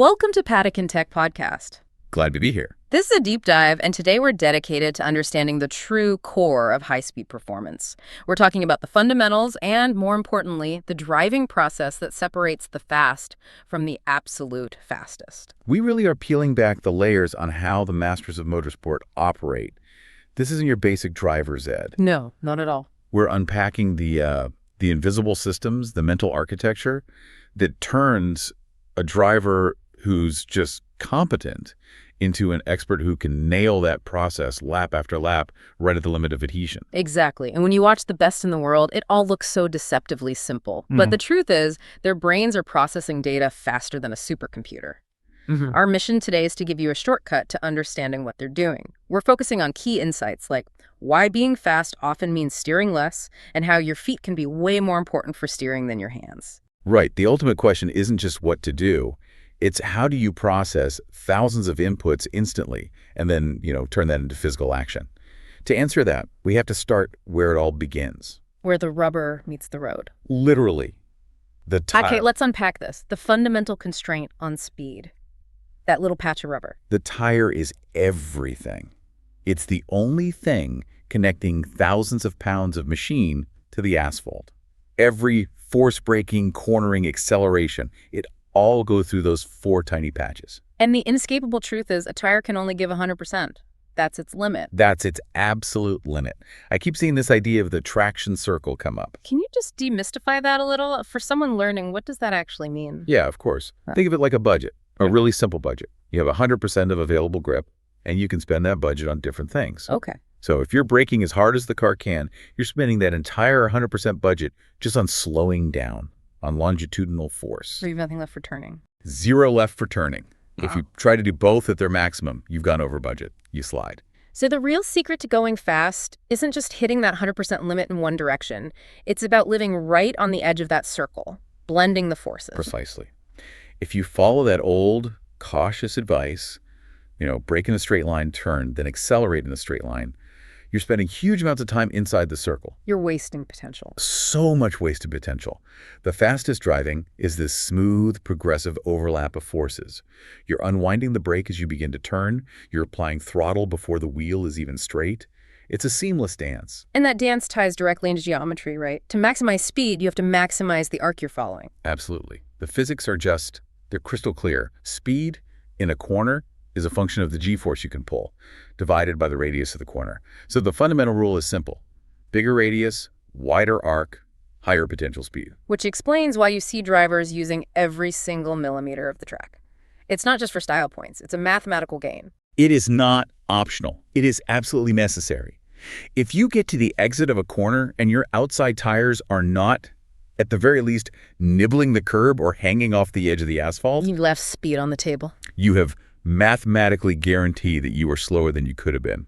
Welcome to Paddock and Tech Podcast. Glad to be here. This is a deep dive, and today we're dedicated to understanding the true core of high-speed performance. We're talking about the fundamentals and, more importantly, the driving process that separates the fast from the absolute fastest. We really are peeling back the layers on how the masters of motorsport operate. This isn't your basic driver's ed. No, not at all. We're unpacking the invisible systems, the mental architecture that turns a driver who's just competent into an expert who can nail that process lap after lap right at the limit of adhesion. Exactly. And when you watch the best in the world, it all looks so deceptively simple. But the truth is, their brains are processing data faster than a supercomputer. Our mission today is to give you a shortcut to understanding what they're doing. We're focusing on key insights like why being fast often means steering less and how your feet can be way more important for steering than your hands. Right. The ultimate question isn't just what to do. It's how do you process thousands of inputs instantly and then, turn that into physical action? To answer that, we have to start where it all begins. Where the rubber meets the road. Literally. The tire. Okay, let's unpack this. The fundamental constraint on speed. That little patch of rubber. The tire is everything. It's the only thing connecting thousands of pounds of machine to the asphalt. Every force braking, cornering, acceleration, it all go through those four tiny patches. And the inescapable truth is a tire can only give 100%. That's its limit. That's its absolute limit. I keep seeing this idea of the traction circle come up. Can you just demystify that a little? For someone learning, what does that actually mean? Yeah, of course. Think of it like a budget, a really simple budget. You have 100% of available grip, and you can spend that budget on different things. Okay. So if you're braking as hard as the car can, you're spending that entire 100% budget just on slowing down, on longitudinal force. Leave nothing left for turning. Zero left for turning. If you try to do both at their maximum, you've gone over budget. You slide. So the real secret to going fast isn't just hitting that 100% limit in one direction. It's about living right on the edge of that circle, blending the forces. Precisely. If you follow that old, cautious advice, brake in a straight line, turn, then accelerate in a straight line, you're spending huge amounts of time inside the circle. You're wasting potential. So much wasted potential. The fastest driving is this smooth, progressive overlap of forces. You're unwinding the brake as you begin to turn. You're applying throttle before the wheel is even straight. It's a seamless dance. And that dance ties directly into geometry, right? To maximize speed, you have to maximize the arc you're following. Absolutely. The physics are they're crystal clear. Speed in a corner is a function of the g-force you can pull, divided by the radius of the corner. So the fundamental rule is simple. Bigger radius, wider arc, higher potential speed. Which explains why you see drivers using every single millimeter of the track. It's not just for style points. It's a mathematical gain. It is not optional. It is absolutely necessary. If you get to the exit of a corner and your outside tires are not, at the very least, nibbling the curb or hanging off the edge of the asphalt, You've left speed on the table. you have mathematically guaranteed that you are slower than you could have been.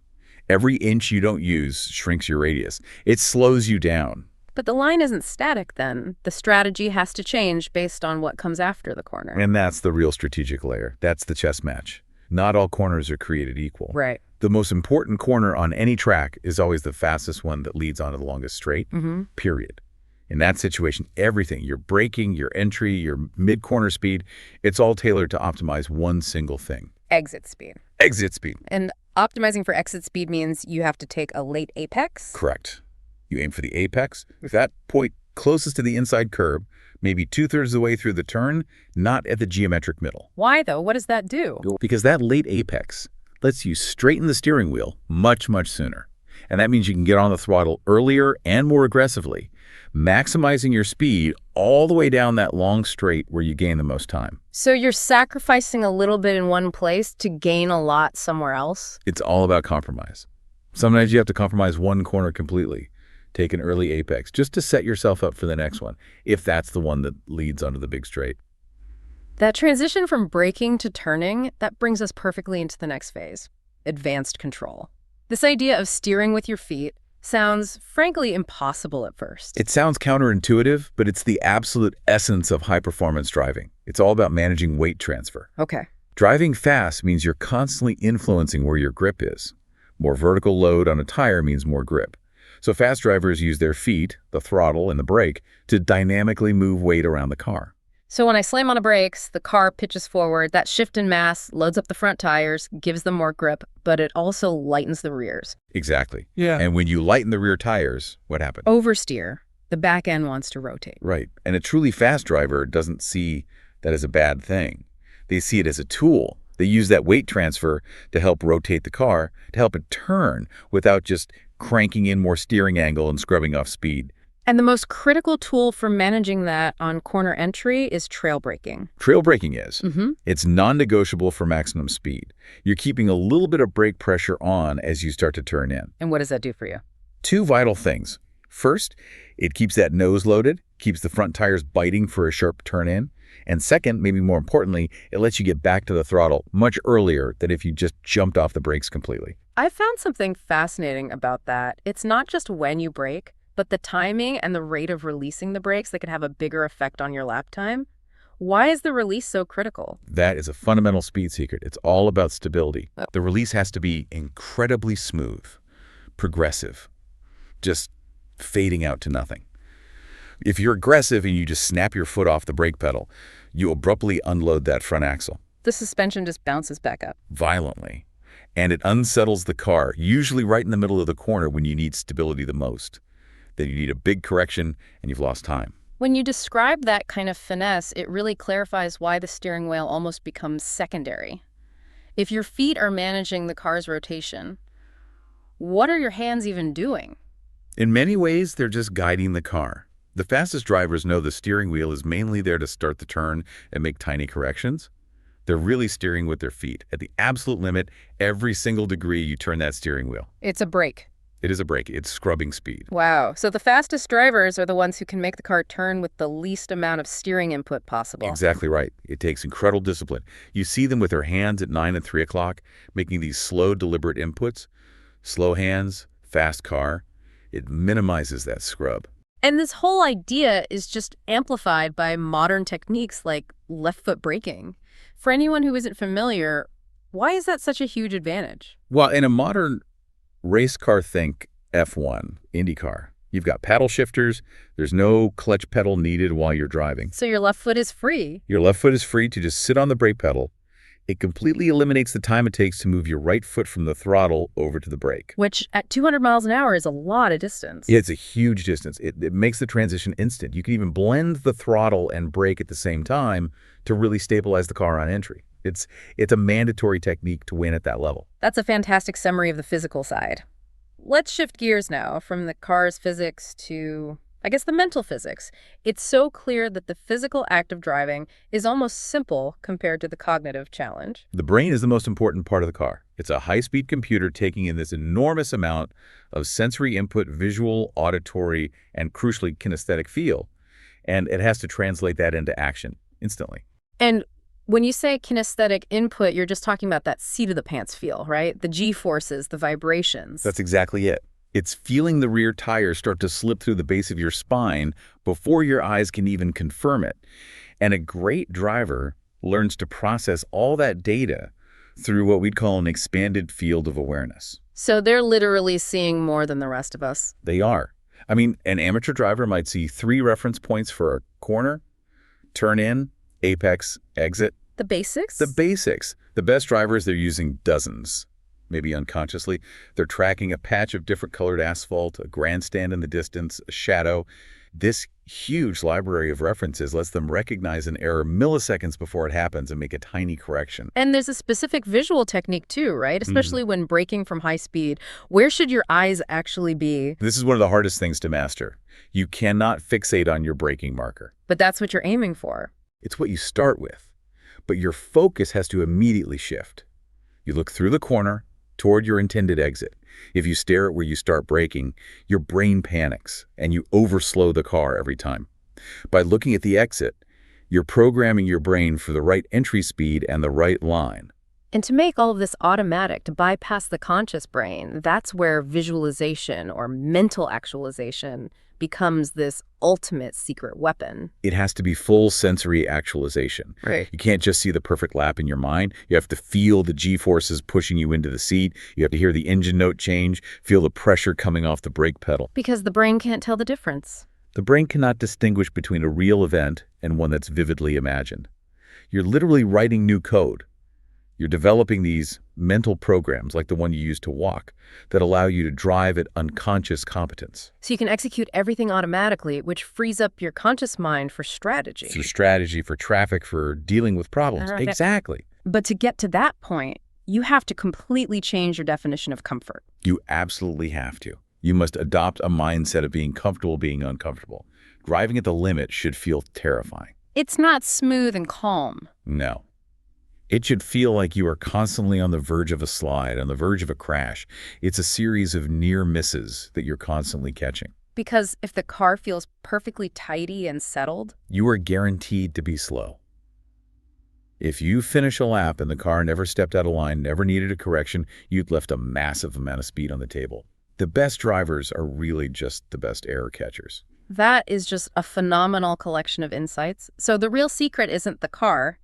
Every inch you don't use shrinks your radius. It slows you down. But the line isn't static then. The strategy has to change based on what comes after the corner. And that's the real strategic layer. That's the chess match. Not all corners are created equal. Right. The most important corner on any track is always the fastest one that leads onto the longest straight, period. In that situation, everything, your braking, your entry, your mid-corner speed, it's all tailored to optimize one single thing. Exit speed. Exit speed. And optimizing for exit speed means you have to take a late apex? Correct. You aim for the apex, that point closest to the inside curb, maybe 2/3 of the way through the turn, not at the geometric middle. Why, though? What does that do? Because that late apex lets you straighten the steering wheel much, much sooner. And that means you can get on the throttle earlier and more aggressively, maximizing your speed all the way down that long straight where you gain the most time. So you're sacrificing a little bit in one place to gain a lot somewhere else? It's all about compromise. Sometimes you have to compromise one corner completely, take an early apex, just to set yourself up for the next one, if that's the one that leads onto the big straight. That transition from braking to turning, that brings us perfectly into the next phase, advanced control. This idea of steering with your feet sounds, frankly, impossible at first. It sounds counterintuitive, but it's the absolute essence of high-performance driving. It's all about managing weight transfer. Okay. Driving fast means you're constantly influencing where your grip is. More vertical load on a tire means more grip. So fast drivers use their feet, the throttle, and the brake to dynamically move weight around the car. So when I slam on the brakes, the car pitches forward. That shift in mass loads up the front tires, gives them more grip, but it also lightens the rears. Exactly. Yeah. And when you lighten the rear tires, what happens? Oversteer. The back end wants to rotate. Right. And a truly fast driver doesn't see that as a bad thing. They see it as a tool. They use that weight transfer to help rotate the car, to help it turn without just cranking in more steering angle and scrubbing off speed. And the most critical tool for managing that on corner entry is trail braking. Trail braking is. It's non-negotiable for maximum speed. You're keeping a little bit of brake pressure on as you start to turn in. And what does that do for you? Two vital things. First, it keeps that nose loaded, keeps the front tires biting for a sharp turn in. And second, maybe more importantly, it lets you get back to the throttle much earlier than if you just jumped off the brakes completely. I found something fascinating about that. It's not just when you brake, but the timing and the rate of releasing the brakes that can have a bigger effect on your lap time. Why is the release so critical? That is a fundamental speed secret. It's all about stability. The release has to be incredibly smooth, progressive, just fading out to nothing. If you're aggressive and you just snap your foot off the brake pedal, you abruptly unload that front axle. The suspension just bounces back up. Violently. And it unsettles the car, usually right in the middle of the corner when you need stability the most. Then you need a big correction and you've lost time. When you describe that kind of finesse, it really clarifies why the steering wheel almost becomes secondary. If your feet are managing the car's rotation, what are your hands even doing? In many ways, they're just guiding the car. The fastest drivers know the steering wheel is mainly there to start the turn and make tiny corrections. They're really steering with their feet. At the absolute limit, every single degree you turn that steering wheel. It's a brake. It is a brake. It's scrubbing speed. Wow. So the fastest drivers are the ones who can make the car turn with the least amount of steering input possible. Exactly right. It takes incredible discipline. You see them with their hands at 9 and 3 o'clock, making these slow, deliberate inputs. Slow hands, fast car. It minimizes that scrub. And this whole idea is just amplified by modern techniques like left foot braking. For anyone who isn't familiar, why is that such a huge advantage? Well, in a modern race car, think F1, IndyCar. You've got paddle shifters. There's no clutch pedal needed while you're driving. So your left foot is free. Your left foot is free to just sit on the brake pedal. It completely eliminates the time it takes to move your right foot from the throttle over to the brake. Which at 200 miles an hour is a lot of distance. It's a huge distance. It makes the transition instant. You can even blend the throttle and brake at the same time to really stabilize the car on entry. It's a mandatory technique to win at that level. That's a fantastic summary of the physical side. Let's shift gears now from the car's physics to, I guess, the mental physics. It's so clear that the physical act of driving is almost simple compared to the cognitive challenge. The brain is the most important part of the car. It's a high-speed computer taking in this enormous amount of sensory input, visual, auditory, and crucially kinesthetic feel. And it has to translate that into action instantly. And when you say kinesthetic input, you're just talking about that seat-of-the-pants feel, right? The G-forces, the vibrations. That's exactly it. It's feeling the rear tires start to slip through the base of your spine before your eyes can even confirm it. And a great driver learns to process all that data through what we'd call an expanded field of awareness. So they're literally seeing more than the rest of us. They are. I mean, an amateur driver might see 3 reference points for a corner, turn in, apex, exit. The basics? The basics. The best drivers, they're using dozens. Maybe unconsciously. They're tracking a patch of different colored asphalt, a grandstand in the distance, a shadow. This huge library of references lets them recognize an error milliseconds before it happens and make a tiny correction. And there's a specific visual technique too, right? Especially when braking from high speed. Where should your eyes actually be? This is one of the hardest things to master. You cannot fixate on your braking marker. But that's what you're aiming for. It's what you start with. But your focus has to immediately shift. You look through the corner toward your intended exit. If you stare at where you start braking, your brain panics and you overslow the car every time. By looking at the exit, you're programming your brain for the right entry speed and the right line. And to make all of this automatic, to bypass the conscious brain, that's where visualization or mental actualization becomes this ultimate secret weapon. It has to be full sensory actualization. Right. You can't just see the perfect lap in your mind. You have to feel the G-forces pushing you into the seat. You have to hear the engine note change, feel the pressure coming off the brake pedal. Because the brain can't tell the difference. The brain cannot distinguish between a real event and one that's vividly imagined. You're literally writing new code. You're developing these mental programs, like the one you use to walk, that allow you to drive at unconscious competence. So you can execute everything automatically, which frees up your conscious mind for strategy. For strategy, for traffic, for dealing with problems. Okay. Exactly. But to get to that point, you have to completely change your definition of comfort. You absolutely have to. You must adopt a mindset of being comfortable being uncomfortable. Driving at the limit should feel terrifying. It's not smooth and calm. No. It should feel like you are constantly on the verge of a slide, on the verge of a crash. It's a series of near misses that you're constantly catching. Because if the car feels perfectly tidy and settled, you are guaranteed to be slow. If you finish a lap and the car never stepped out of line, never needed a correction, you'd left a massive amount of speed on the table. The best drivers are really just the best error catchers. That is just a phenomenal collection of insights. So the real secret isn't the car.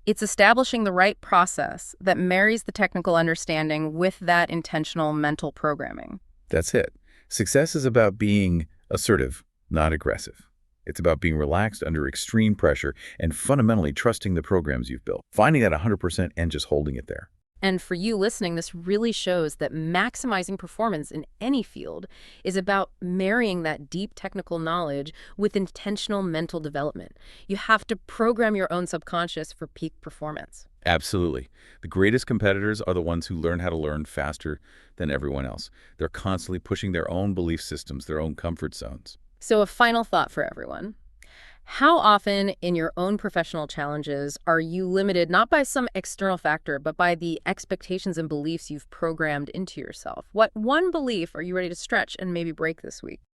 It's establishing the right process that marries the technical understanding with that intentional mental programming. That's it. Success is about being assertive, not aggressive. It's about being relaxed under extreme pressure and fundamentally trusting the programs you've built, finding that 100% and just holding it there. And for you listening, this really shows that maximizing performance in any field is about marrying that deep technical knowledge with intentional mental development. You have to program your own subconscious for peak performance. Absolutely. The greatest competitors are the ones who learn how to learn faster than everyone else. They're constantly pushing their own belief systems, their own comfort zones. So a final thought for everyone. How often in your own professional challenges are you limited not by some external factor, but by the expectations and beliefs you've programmed into yourself? What one belief are you ready to stretch and maybe break this week?